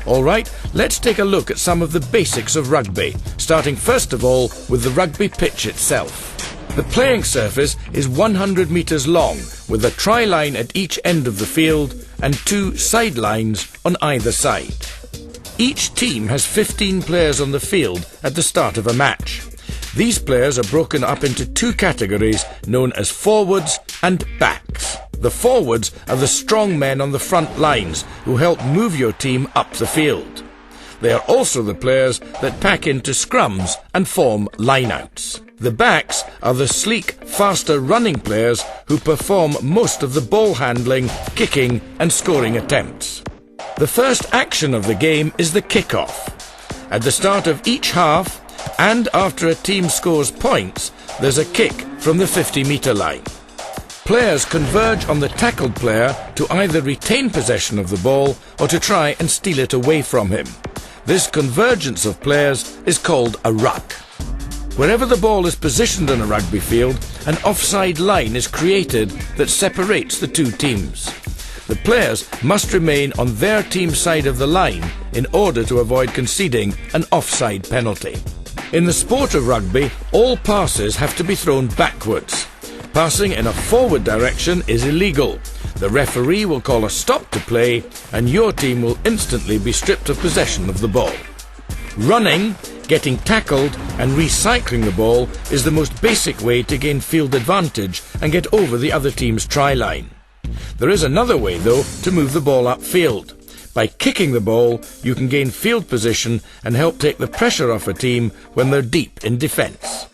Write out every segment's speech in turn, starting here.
Alright, let's take a look at some of the basics of rugby, starting first of all with the rugby pitch itself. The playing surface is 100 metres long, with a try line at each end of the field and 2 sidelines on either side. Each team has 15 players on the field at the start of a match. These players are broken up into 2 categories known as forwards and backs. The forwards are the strong men on the front lines who help move your team up the field. They are also the players that pack into scrums and form lineouts. The backs are the sleek, faster running players who perform most of the ball handling, kicking and scoring attempts. The first action of the game is the kick-off. At the start of each half and after a team scores points, there's a kick from the 50-metre line. Players converge on the tackled player to either retain possession of the ball or to try and steal it away from him. This convergence of players is called a ruck. Wherever the ball is positioned on a rugby field, an offside line is created that separates the 2 teams. The players must remain on their team's side of the line in order to avoid conceding an offside penalty. In the sport of rugby, all passes have to be thrown backwards. Passing in a forward direction is illegal. The referee will call a stop to play and your team will instantly be stripped of possession of the ball. Running, getting tackled and recycling the ball is the most basic way to gain field advantage and get over the other team's try line. There is another way though to move the ball upfield. By kicking the ball, you can gain field position and help take the pressure off a team when they're deep in defence.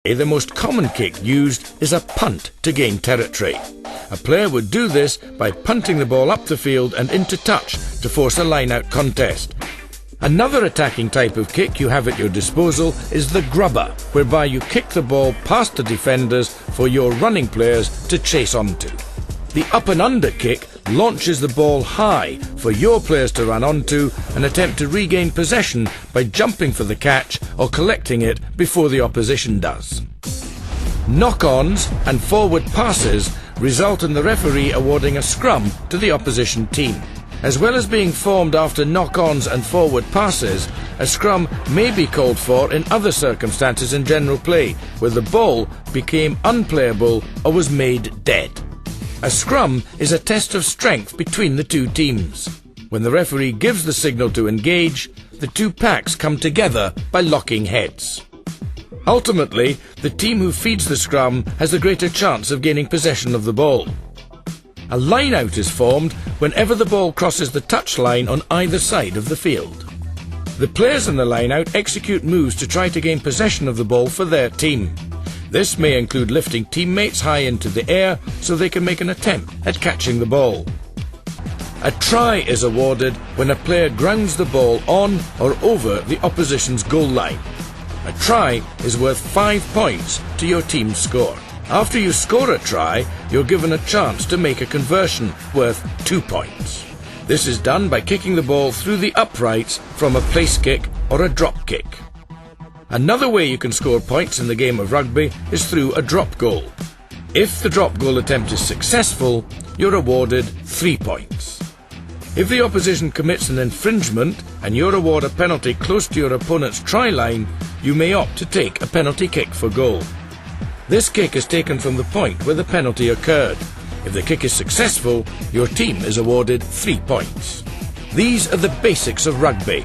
The most common kick used is a punt to gain territory. A player would do this by punting the ball up the field and into touch to force a line-out contest. Another attacking type of kick you have at your disposal is the grubber, whereby you kick the ball past the defenders for your running players to chase onto. The up and under kick launches the ball high for your players to run onto and attempt to regain possession by jumping for the catch or collecting it before the opposition does. Knock-ons and forward passes result in the referee awarding a scrum to the opposition team. As well as being formed after knock-ons and forward passes, a scrum may be called for in other circumstances in general play, where the ball became unplayable or was made dead. A scrum is a test of strength between the 2 teams. When the referee gives the signal to engage, the 2 packs come together by locking heads. Ultimately, the team who feeds the scrum has the greater chance of gaining possession of the ball. A line-out is formed whenever the ball crosses the touchline on either side of the field. The players in the line-out execute moves to try to gain possession of the ball for their team. This may include lifting teammates high into the air so they can make an attempt at catching the ball. A try is awarded when a player grounds the ball on or over the opposition's goal line. A try is worth 5 points to your team's score. After you score a try, you're given a chance to make a conversion worth 2 points. This is done by kicking the ball through the uprights from a place kick or a drop kick. Another way you can score points in the game of rugby is through a drop goal. If the drop goal attempt is successful, you're awarded 3 points. If the opposition commits an infringement and you're awarded a penalty close to your opponent's try line, you may opt to take a penalty kick for goal. This kick is taken from the point where the penalty occurred. If the kick is successful, your team is awarded 3 points. These are the basics of rugby.